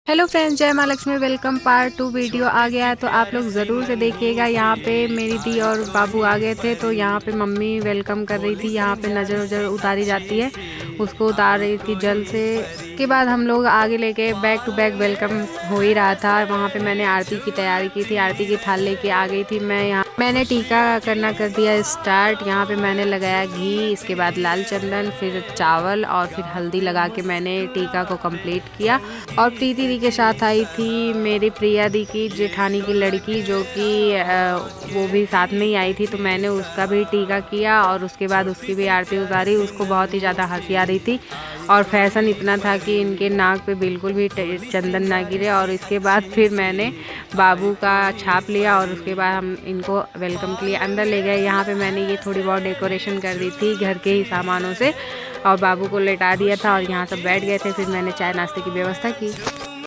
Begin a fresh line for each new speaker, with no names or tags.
Hello friends, जय माँ Lakshmi. Welcome. Part 2 video आ गया है तो आप लोग ज़रूर से देखिएगा। यहाँ पे मेरी दी और बाबू आ गए थे तो यहाँ पे मम्मी वेलकम कर रही थी। यहाँ पे नज़र उजर उतारी जाती है, उसको उतार रही थी जल से। के बाद हम लोग आगे लेके बैक टू बैक वेलकम हो ही रहा था। वहाँ पे मैंने आरती की तैयारी की थी, आरती की थाल लेके आ गई थी मैं। यहाँ मैंने टीका करना कर दिया स्टार्ट। यहाँ पे मैंने लगाया घी, इसके बाद लाल चंदन, फिर चावल और फिर हल्दी लगा के मैंने टीका को कंप्लीट किया। और प्रीति दी के साथ आई थी मेरी प्रिया दी की जेठानी की लड़की, जो कि वो भी साथ में ही आई थी, तो मैंने उसका भी टीका किया और उसके बाद उसकी भी आरती उतारी। उसको बहुत ही ज़्यादा हंसी आ रही थी और फैशन इतना था कि इनके नाक पे बिल्कुल भी चंदन ना गिरे। और इसके बाद फिर मैंने बाबू का छाप लिया और उसके बाद हम इनको वेलकम के लिए अंदर ले गए। यहाँ पे मैंने ये थोड़ी बहुत डेकोरेशन कर दी थी घर के ही सामानों से और बाबू को लेटा दिया था और यहाँ सब बैठ गए थे। फिर मैंने चाय नाश्ते की व्यवस्था की।